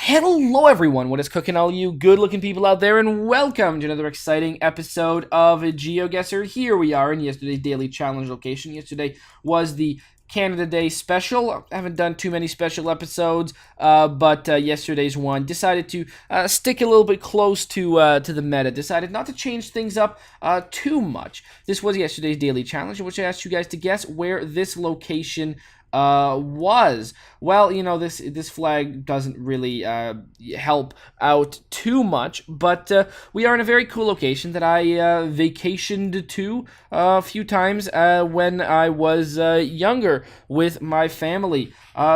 Hello everyone, what is cooking all you good looking people out there, and welcome to another exciting episode of GeoGuessr. Here we are in yesterday's daily challenge location. Yesterday was the Canada Day special. I haven't done too many special episodes, but yesterday's one decided to stick a little bit close to the meta. Decided not to change things up too much. This was yesterday's daily challenge, in which I asked you guys to guess where this location was. Well, you know, this flag doesn't really help out too much, but we are in a very cool location that I vacationed to a few times when I was younger with my family.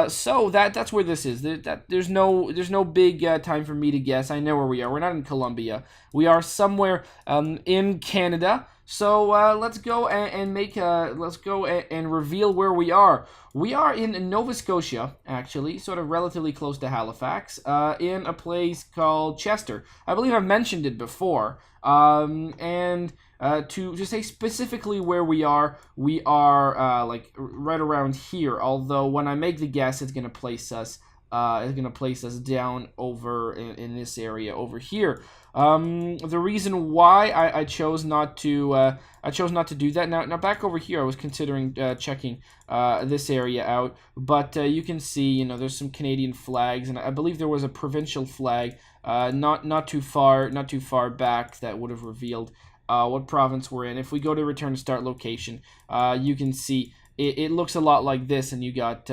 So that's where this is. There's no big time for me to guess. I know where we are. We're not in Colombia. We are somewhere in Canada. So let's go and reveal where we are. We are in Nova Scotia, actually, sort of relatively close to Halifax, in a place called Chester. I believe I've mentioned it before. And to say specifically where we are like right around here. Although when I make the guess, it's gonna place us down over in this area over here. The reason why I chose not to do that. Now back over here, I was considering checking this area out, but you can see, you know, there's some Canadian flags, and I believe there was a provincial flag not too far back that would have revealed what province we're in. If we go to return to start location, you can see it looks a lot like this, and you got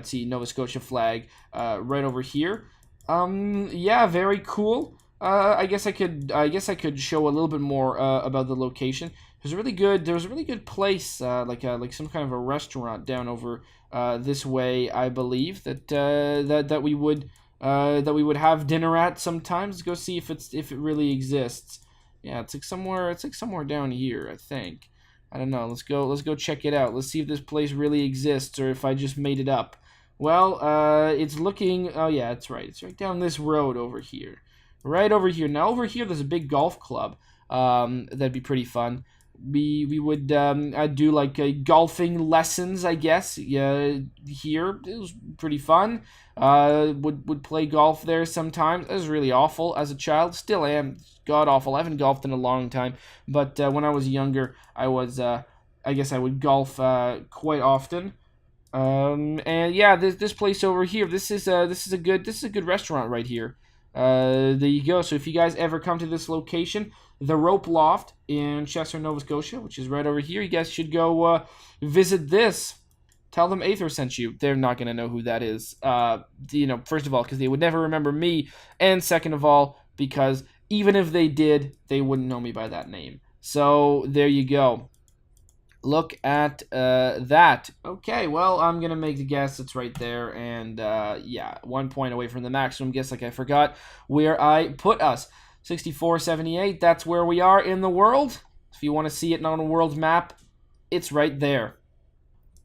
see Nova Scotia flag right over here. Yeah, very cool. I guess I could show a little bit more about the location. There was a really good place, like some kind of a restaurant down over this way, I believe, that we would have dinner at sometimes. Let's go see if it really exists. Yeah, it's like somewhere down here, I think. I don't know. Let's go check it out. Let's see if this place really exists or if I just made it up. Well, it's looking. Oh yeah, it's right. It's right down this road over here. Right over here. Now over here, there's a big golf club. That'd be pretty fun. We would I'd do like golfing lessons, I guess. Yeah, here it was pretty fun. Would play golf there sometimes. It was really awful as a child. Still am. God awful. I haven't golfed in a long time, but when I was younger, I was I guess I would golf quite often. And yeah, this place over here. This is a good restaurant right here. There you go. So if you guys ever come to this location, the Rope Loft in Chester, Nova Scotia, which is right over here, you guys should go visit this. Tell them Ather sent you. They're not going to know who that is. You know, first of all, because they would never remember me, and second of all, because even if they did, they wouldn't know me by that name. So there you go. Look at that. Okay, well, I'm going to make the guess. It's right there. And, yeah, 1 point away from the maximum guess. Like I forgot where I put us. 6478, that's where we are in the world. If you want to see it on a world map, it's right there.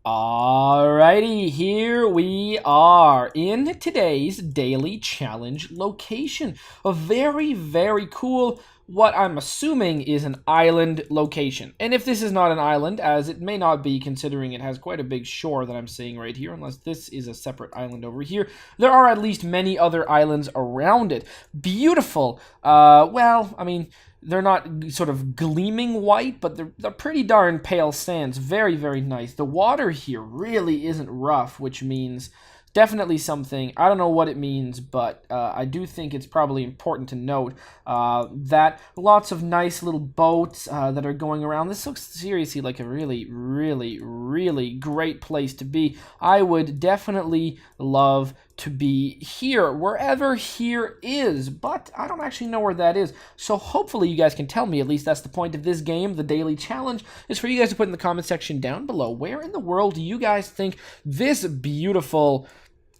Alrighty, here we are in today's daily challenge location. A very, very cool, what I'm assuming is an island location. And if this is not an island, as it may not be, considering it has quite a big shore that I'm seeing right here, unless this is a separate island over here, there are at least many other islands around it. Beautiful. Well, I mean, they're not sort of gleaming white, but they're pretty darn pale sands. Very, very nice. The water here really isn't rough, which means definitely something. I don't know what it means, but I do think it's probably important to note that lots of nice little boats that are going around. This looks seriously like a really, really, really great place to be. I would definitely love to be here, wherever here is, but I don't actually know where that is. So hopefully you guys can tell me. At least that's the point of this game. The daily challenge is for you guys to put in the comment section down below, where in the world do you guys think this beautiful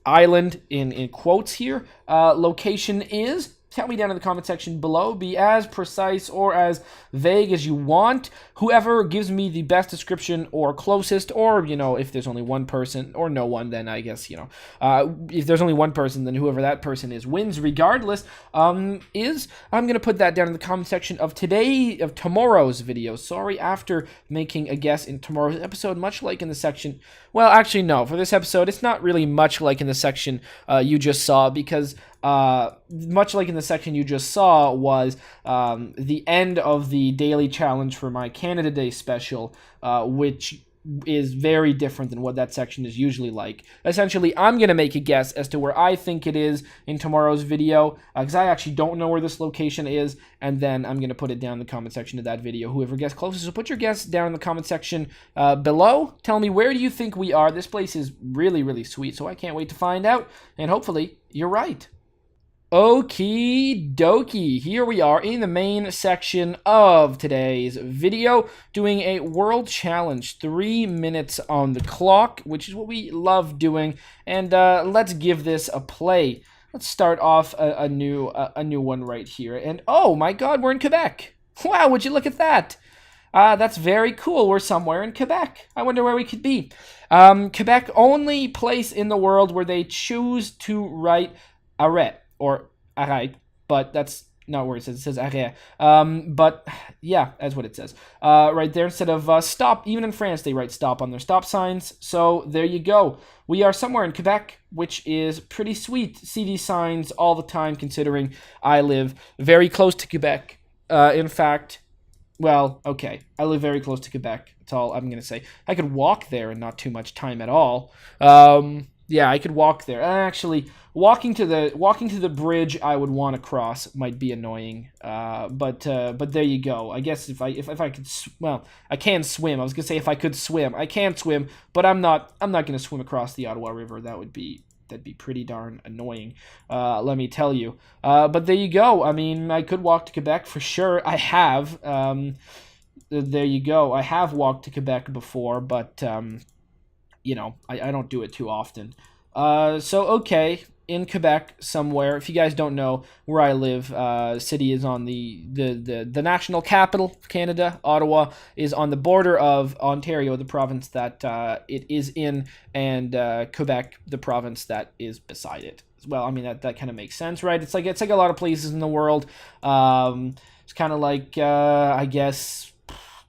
island, in quotes here, location is? Tell me down in the comment section below. Be as precise or as vague as you want. Whoever gives me the best description or closest, or, you know, if there's only one person or no one, then I guess, you know, if there's only one person, then whoever that person is wins regardless. I'm going to put that down in the comment section of tomorrow's video. Sorry, after making a guess in tomorrow's episode, much like in the section, well, actually, no, for this episode, it's not really much like in the section you just saw, because much like in the section you just saw, was the end of the daily challenge for my Canada Day special, which is very different than what that section is usually like. Essentially, I'm going to make a guess as to where I think it is in tomorrow's video, because I actually don't know where this location is, and then I'm going to put it down in the comment section of that video. Whoever guessed closest, so put your guess down in the comment section below. Tell me, where do you think we are? This place is really, really sweet, so I can't wait to find out, and hopefully, you're right. Okie dokie, here we are in the main section of today's video, doing a world challenge, 3 minutes on the clock, which is what we love doing, and let's give this a play. Let's start off a new one right here, and oh my god, we're in Quebec. Wow, would you look at that? That's very cool. We're somewhere in Quebec. I wonder where we could be. Quebec, only place in the world where they choose to write arrêt, or arrête, but that's not where it says. It says arrêt. But yeah, that's what it says. Right there, instead of stop. Even in France, they write stop on their stop signs. So there you go. We are somewhere in Quebec, which is pretty sweet. See these signs all the time, considering I live very close to Quebec. In fact, well, okay, I live very close to Quebec. That's all I'm gonna say. I could walk there in not too much time at all. Yeah, I could walk there. Actually, walking to the bridge I would want to cross might be annoying. But there you go. I guess if I could, well, I can swim. I was gonna say if I could swim. I can swim, but I'm not gonna swim across the Ottawa River. That'd be pretty darn annoying, let me tell you. But there you go. I mean, I could walk to Quebec for sure. I have. There you go. I have walked to Quebec before, but you know, I don't do it too often. So, okay, in Quebec somewhere. If you guys don't know where I live, city is on the national capital of Canada. Ottawa is on the border of Ontario, the province that it is in, and Quebec, the province that is beside it. Well, I mean, that kind of makes sense, right? It's like a lot of places in the world. It's kind of like, I guess,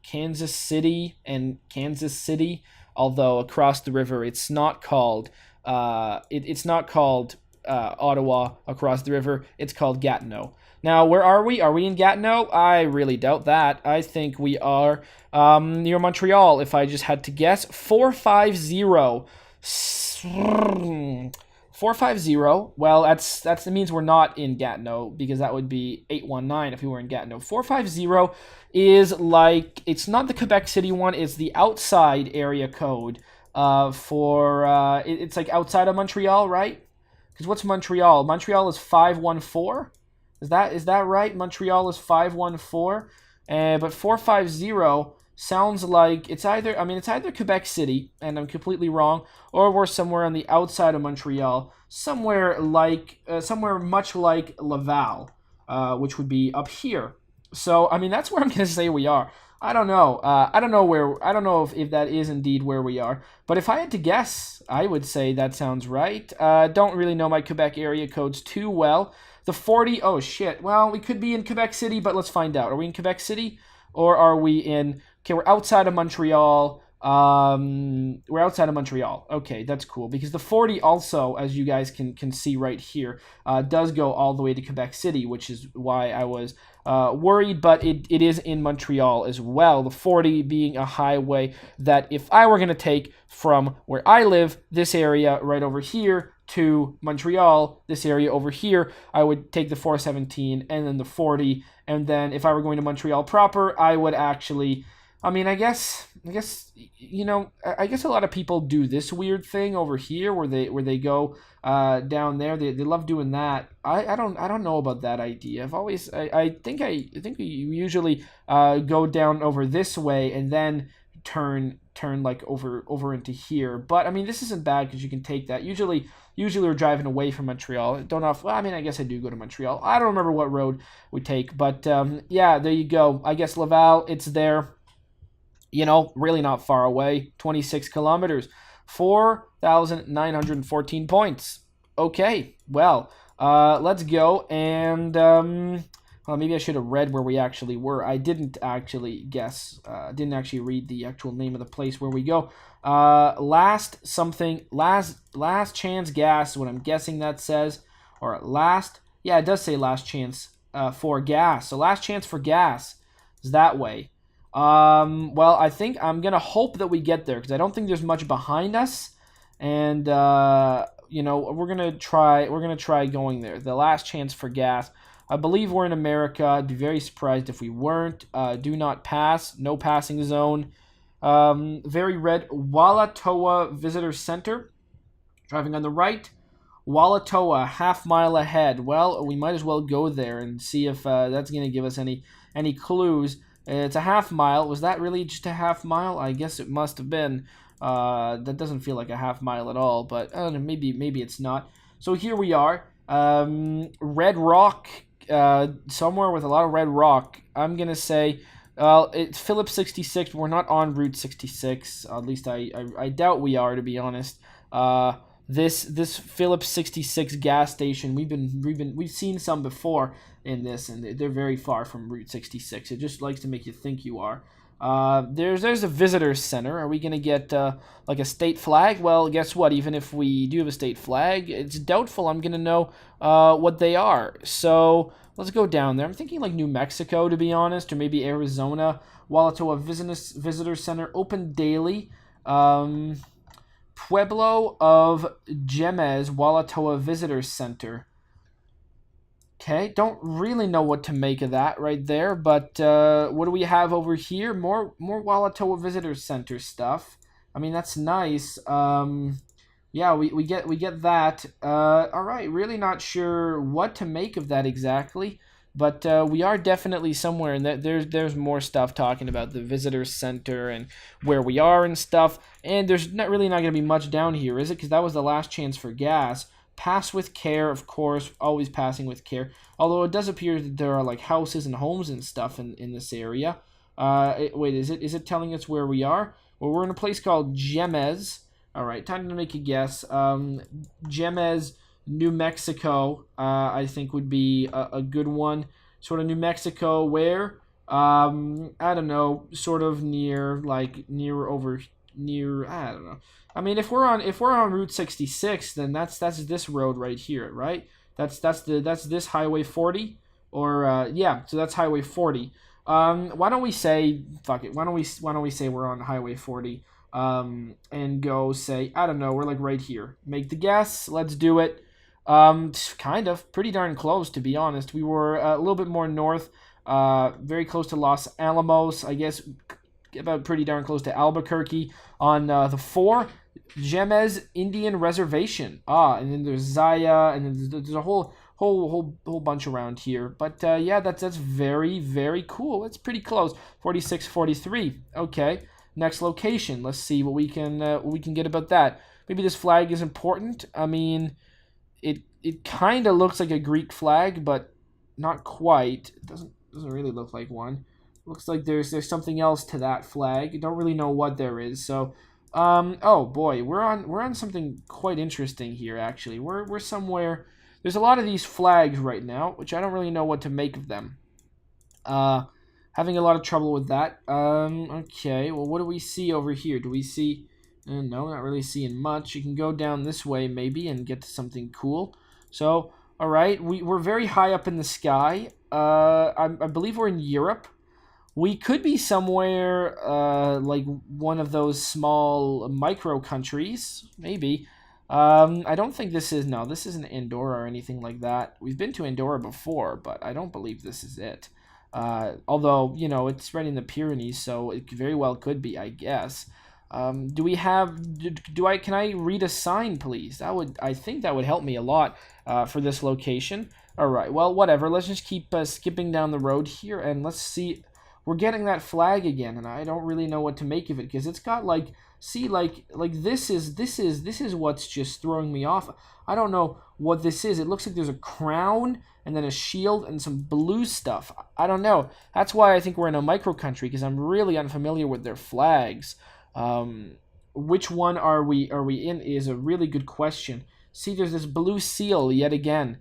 Kansas City and Kansas City, although across the river it's not called it's not called Ottawa across the river. It's called Gatineau. Now, where are we? Are we in Gatineau? I really doubt that. I think we are near Montreal, if I just had to guess. 450. 450. Well, that means we're not in Gatineau, because that would be 819 if we were in Gatineau. 450 is like, it's not the Quebec City one, it's the outside area code it's like outside of Montreal, right? Because what's Montreal? Montreal is 514. Is that right? Montreal is 514. But 450 sounds like it's either Quebec City, and I'm completely wrong, or we're somewhere on the outside of Montreal, somewhere much like Laval, which would be up here. So, I mean, that's where I'm going to say we are. I don't know. I don't know if that is indeed where we are. But if I had to guess, I would say that sounds right. Don't really know my Quebec area codes too well. The 40, oh shit. Well, we could be in Quebec City, but let's find out. Are we in Quebec City? Or are we in... Okay, we're outside of Montreal. We're outside of Montreal. Okay, that's cool, because the 40 also, as you guys can see right here, does go all the way to Quebec City, which is why I was worried, but it is in Montreal as well. The 40 being a highway that if I were going to take from where I live, this area right over here, to Montreal, this area over here, I would take the 417 and then the 40, and then if I were going to Montreal proper, I would actually... I mean, I guess you know, I guess a lot of people do this weird thing over here where they go down there. They love doing that. I don't know about that idea. I think we usually go down over this way and then turn like over into here. But I mean, this isn't bad because you can take that. Usually we're driving away from Montreal. Well, I mean, I guess I do go to Montreal. I don't remember what road we take, but yeah, there you go. I guess Laval, it's there. You know, really not far away. 26 kilometers. 4,914 points. Okay, well, let's go. And, well, maybe I should have read where we actually were. I didn't actually guess. Didn't actually read the actual name of the place where we go. Last chance gas, what I'm guessing that says. or last. Yeah, it does say last chance for gas. So last chance for gas is that way. Well, I think I'm gonna hope that we get there because I don't think there's much behind us, and you know, we're gonna try going there. The last chance for gas. I believe we're in America. I'd be very surprised if we weren't. Do not pass. No passing zone. Very red. Walatoa Visitor Center. Driving on the right. Walatoa, half-mile ahead. Well, we might as well go there and see if that's going to give us any clues. It's a half-mile. Was that really just a half-mile? I guess it must have been. That doesn't feel like a half-mile at all, but maybe it's not. So here we are. Red rock, somewhere with a lot of red rock. I'm going to say... it's Phillips 66. We're not on Route 66. At least I doubt we are, to be honest. This Phillips 66 gas station, we've seen some before in this, and they're very far from Route 66. It just likes to make you think you are. There's a visitor center. Are we gonna get like a state flag? Well, guess what? Even if we do have a state flag, it's doubtful I'm gonna know what they are. So let's go down there. I'm thinking like New Mexico, to be honest, or maybe Arizona. Walatoa Visitor Center, open daily. Pueblo of Gemez, Walatoa Visitor Center. Okay, don't really know what to make of that right there, but what do we have over here? More Walatoa Visitor Center stuff. I mean, that's nice. Yeah, we get that. All right, really not sure what to make of that exactly, but we are definitely somewhere, and there's more stuff talking about the visitor center and where we are and stuff. And there's not going to be much down here, is it? Because that was the last chance for gas. Pass with care, of course, always passing with care. Although it does appear that there are like houses and homes and stuff in this area. Wait, is it telling us where we are? Well, we're in a place called Gemez. All right, time to make a guess. Gemez, New Mexico, I think would be a good one. Sort of New Mexico, where? I don't know, sort of near I don't know. I mean, if we're on Route 66, then that's this road right here, right? That's this Highway 40, or yeah, so that's Highway 40. Why don't we say fuck it? Why don't we say we're on Highway 40? And go say, I don't know, we're like right here. Make the guess. Let's do it. Kind of pretty darn close, to be honest. We were a little bit more north, very close to Los Alamos, I guess. About pretty darn close to Albuquerque on the 4 Gemez Indian Reservation. And then there's Zaya, and then there's a whole bunch around here. But yeah, that's very, very cool. It's pretty close. 46-43. Okay, next location. Let's see what we can get about that. Maybe this flag is important. I mean, it kind of looks like a Greek flag, but not quite. It doesn't really look like one. Looks like there's something else to that flag. I don't really know what there is. So, oh boy, we're on something quite interesting here. Actually, we're somewhere. There's a lot of these flags right now, which I don't really know what to make of them. Having a lot of trouble with that. Okay, well, what do we see over here? Do we see? No, not really seeing much. You can go down this way maybe and get to something cool. So, all right, we're very high up in the sky. I believe we're in Europe. We could be somewhere like one of those small micro countries, maybe. I don't think this isn't Andorra or anything like that. We've been to Andorra before, but I don't believe this is it. Although, you know, it's right in the Pyrenees, so it very well could be, I guess. Can I read a sign, please? I think that would help me a lot for this location. All right, well, whatever. Let's just keep skipping down the road here, and let's see. We're getting that flag again, and I don't really know what to make of it because it's got like this is what's just throwing me off. I don't know what this is. It looks like there's a crown and then a shield and some blue stuff. I don't know. That's why I think we're in a micro country, because I'm really unfamiliar with their flags. Which one are we in is a really good question. See, there's this blue seal yet again.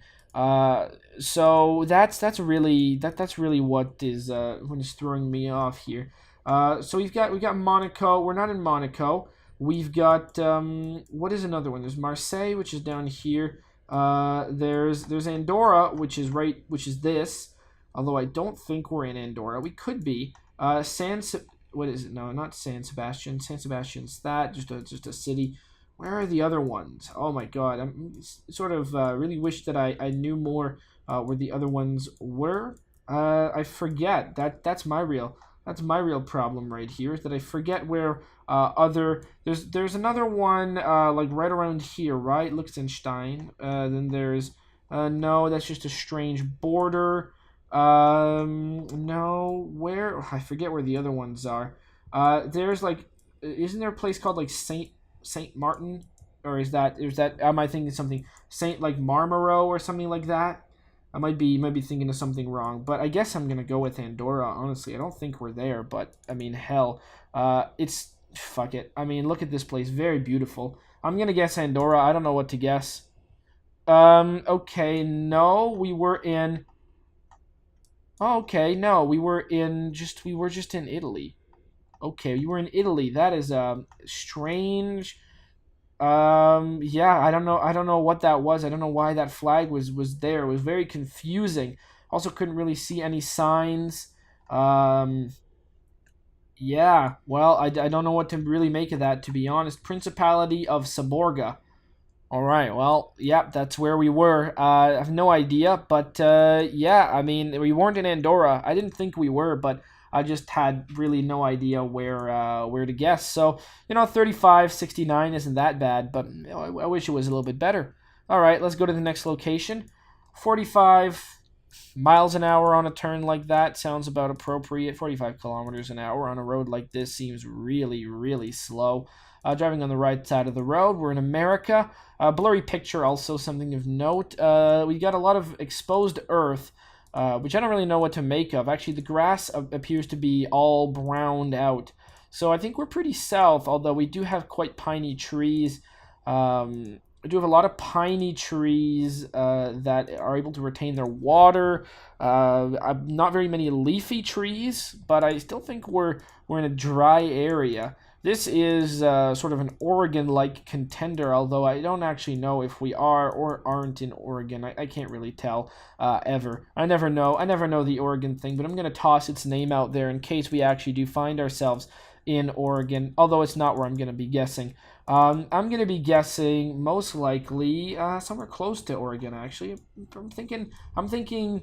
So that's really what is throwing me off here. So we've got Monaco. We're not in Monaco. We've got what is another one? There's Marseille, which is down here. There's Andorra, which is this. Although I don't think we're in Andorra. We could be. What is it? No, not San Sebastian. San Sebastian's that. Just a city. Where are the other ones? Oh my god. I'm sort of really wish that I knew more where the other ones were. I forget. That's my real problem right here, is that I forget where there's another one like right around here, right? Liechtenstein. Then there's no, that's just a strange border. No, where, I forget where the other ones are. There's like, isn't there a place called like Saint Martin, or is that am I thinking something Saint like Marmaro or something like that? I might be thinking of something wrong, but I guess I'm gonna go with Andorra. Honestly, I don't think we're there, but I mean, hell, it's fuck it. I mean, look at this place, very beautiful. I'm gonna guess Andorra. I don't know what to guess. Okay, no, we were in. Okay, no, we were just in Italy. Okay, you were in Italy. That is strange. Yeah, I don't know what that was. I don't know why that flag was there. It was very confusing. Also couldn't really see any signs. Um yeah, well, I don't know what to really make of that, to be honest. Principality of Saborga. All right, well, yeah, that's where we were. I have no idea, but yeah, I mean, we weren't in Andorra. I didn't think we were, but I just had really no idea where to guess. So, 3569 isn't that bad, but I wish it was a little bit better. All right, let's go to the next location. 45 miles an hour on a turn like that sounds about appropriate. 45 kilometers an hour on a road like this seems really, really slow. Driving on the right side of the road, we're in America. Blurry picture, also something of note. We got a lot of exposed earth, which I don't really know what to make of. Actually, the grass appears to be all browned out. So I think we're pretty south, although we do have quite piney trees. We do have a lot of piney trees that are able to retain their water. Not very many leafy trees, but I still think we're in a dry area. This is sort of an Oregon-like contender, although I don't actually know if we are or aren't in Oregon. I can't really tell ever. I never know the Oregon thing, but I'm going to toss its name out there in case we actually do find ourselves in Oregon, although it's not where I'm going to be guessing. I'm going to be guessing most likely somewhere close to Oregon, actually. I'm thinking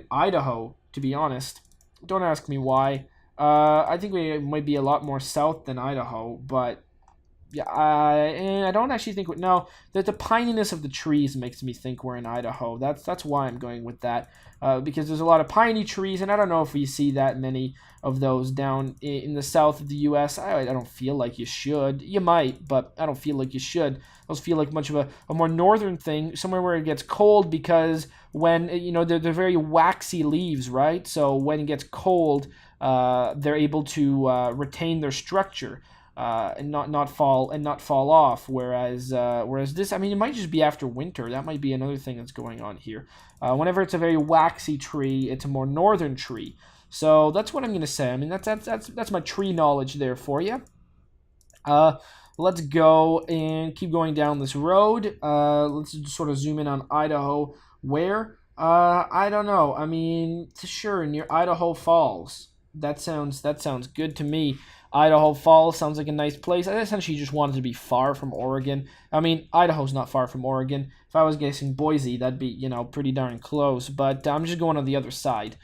Idaho, to be honest. Don't ask me why. I think we might be a lot more south than Idaho, but yeah, I don't actually think no. That the pininess of the trees makes me think we're in Idaho. That's why I'm going with that, because there's a lot of piney trees, and I don't know if we see that many of those down in the south of the U.S. I don't feel like you should. You might, but I don't feel like you should. Those feel like much of a more northern thing, somewhere where it gets cold, because when they're very waxy leaves, right? So when it gets cold, they're able to retain their structure and not fall off. Whereas this, I mean, it might just be after winter. That might be another thing that's going on here. Whenever it's a very waxy tree, it's a more northern tree. So that's what I'm gonna say. I mean, that's my tree knowledge there for you. Let's go and keep going down this road. Let's just sort of zoom in on Idaho. Where? I don't know. I mean, sure, near Idaho Falls. That sounds good to me. Idaho Falls sounds like a nice place. I essentially just wanted to be far from Oregon. I mean, Idaho's not far from Oregon. If I was guessing Boise, that'd be, pretty darn close. But I'm just going on the other side,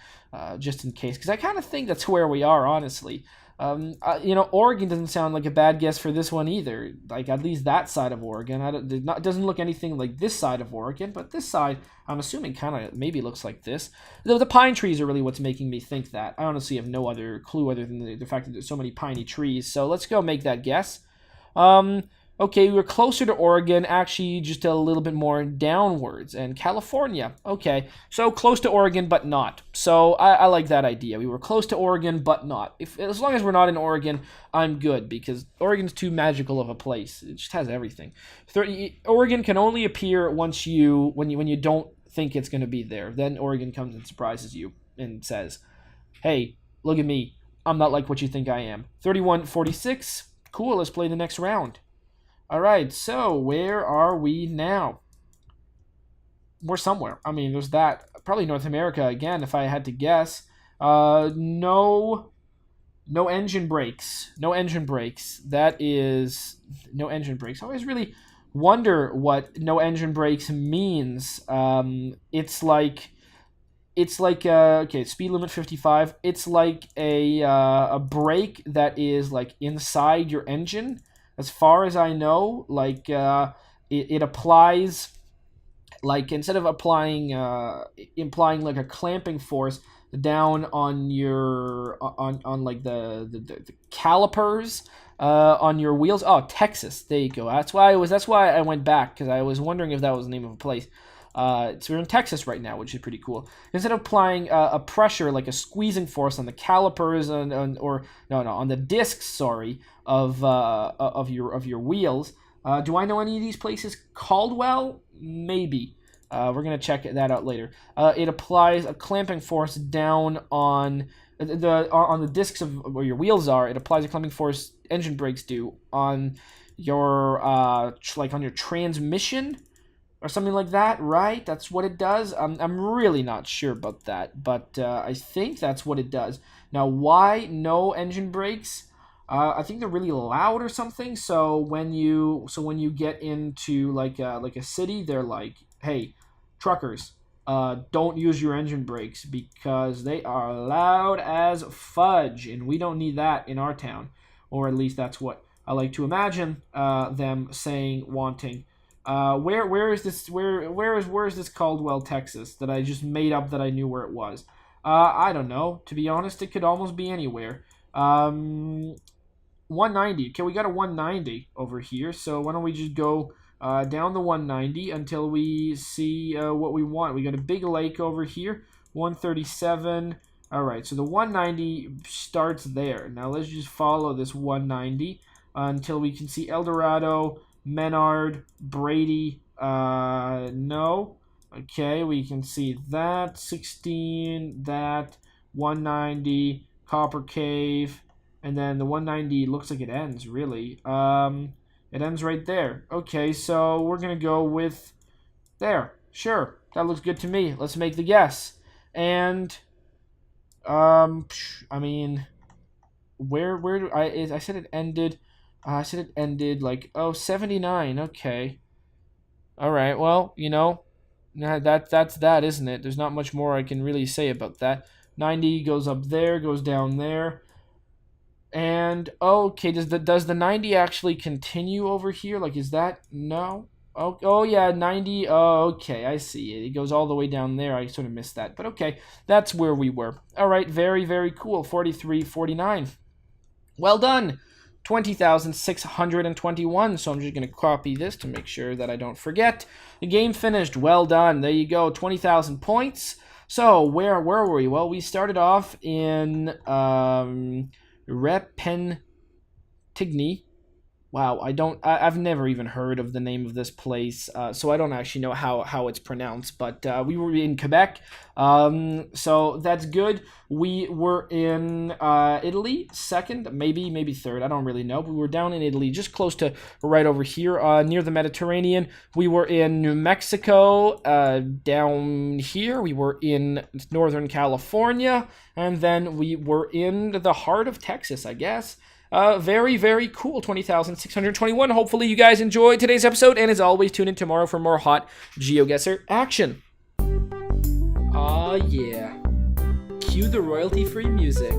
just in case. Because I kind of think that's where we are, honestly. Oregon doesn't sound like a bad guess for this one either. Like, at least that side of Oregon. It doesn't look anything like this side of Oregon, but this side, I'm assuming, kind of maybe looks like this. The pine trees are really what's making me think that. I honestly have no other clue other than the fact that there's so many piney trees. So let's go make that guess. Okay, we're closer to Oregon, actually just a little bit more downwards. And California, okay. So close to Oregon, but not. So I like that idea. We were close to Oregon, but not. As long as we're not in Oregon, I'm good, because Oregon's too magical of a place. It just has everything. Oregon can only appear when you don't think it's going to be there. Then Oregon comes and surprises you and says, hey, look at me. I'm not like what you think I am. 31-46. Cool, let's play the next round. All right, so where are we now? we're somewhere. I mean, there's that. Probably North America again, if I had to guess. No engine brakes. No engine brakes. That is no engine brakes. I always really wonder what no engine brakes means. It's like okay, speed limit 55. It's like a brake that is like inside your engine. As far as I know, like it applies, like instead of implying like a clamping force down on your on like the calipers on your wheels. Oh, Texas. There you go. That's why I went back, because I was wondering if that was the name of a place. So we're in Texas right now, which is pretty cool. Instead of applying a pressure, like a squeezing force on the calipers on the discs, sorry, of your wheels. Do I know any of these places? Caldwell, maybe. We're gonna check that out later. It applies a clamping force down on the discs of where your wheels are. It applies a clamping force. Engine brakes do on your like on your transmission, or something like that, right? That's what it does. I'm really not sure about that, but I think that's what it does. Now, why no engine brakes? I think they're really loud or something. So when you get into like a city, they're like, hey, truckers, don't use your engine brakes because they are loud as fudge, and we don't need that in our town, or at least that's what I like to imagine them saying, wanting. Where is this Caldwell, Texas, that I just made up that I knew where it was? I don't know. To be honest, it could almost be anywhere. 190. Okay, we got a 190 over here. So why don't we just go down the 190 until we see what we want. We got a big lake over here. 137. All right, so the 190 starts there. Now let's just follow this 190 until we can see El Dorado, Menard, Brady, no. Okay, we can see that, 16, that, 190, Copper Cave, and then the 190 looks like it ends, really. It ends right there. Okay, so we're going to go with there. Sure, that looks good to me. Let's make the guess. And, I mean, where do I said it ended... I said it ended like, 79. Okay. All right. Well, that's that, isn't it? There's not much more I can really say about that. 90 goes up there, goes down there. And okay, does the 90 actually continue over here? Like, is that no? Oh yeah, 90. Oh, okay, I see it. It goes all the way down there. I sort of missed that. But okay, that's where we were. All right, very, very cool. 43, 49. Well done. 20,621, so I'm just going to copy this to make sure that I don't forget. The game finished. Well done. There you go. 20,000 points. So, where were we? Well, we started off in Repentigny. Wow, I've never even heard of the name of this place, so I don't actually know how it's pronounced, but we were in Quebec, so that's good. We were in Italy, second, maybe third, I don't really know, but we were down in Italy, just close to right over here, near the Mediterranean. We were in New Mexico, down here. We were in Northern California, and then we were in the heart of Texas, I guess. Very, very cool. 20,621. Hopefully you guys enjoyed today's episode, and as always, tune in tomorrow for more hot GeoGuessr action. Aw, yeah. Cue the royalty-free music.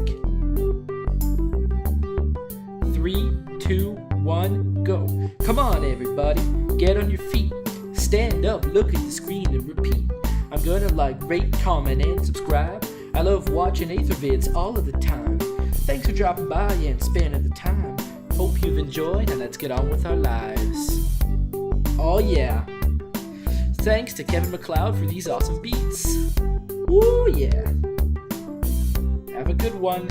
3, 2, 1, go. Come on, everybody. Get on your feet. Stand up, look at the screen, and repeat. I'm gonna like, rate, comment, and subscribe. I love watching Ather vids all of the time. Thanks for dropping by and spending the time. Hope you've enjoyed, and let's get on with our lives. Oh yeah. Thanks to Kevin MacLeod for these awesome beats. Woo yeah. Have a good one.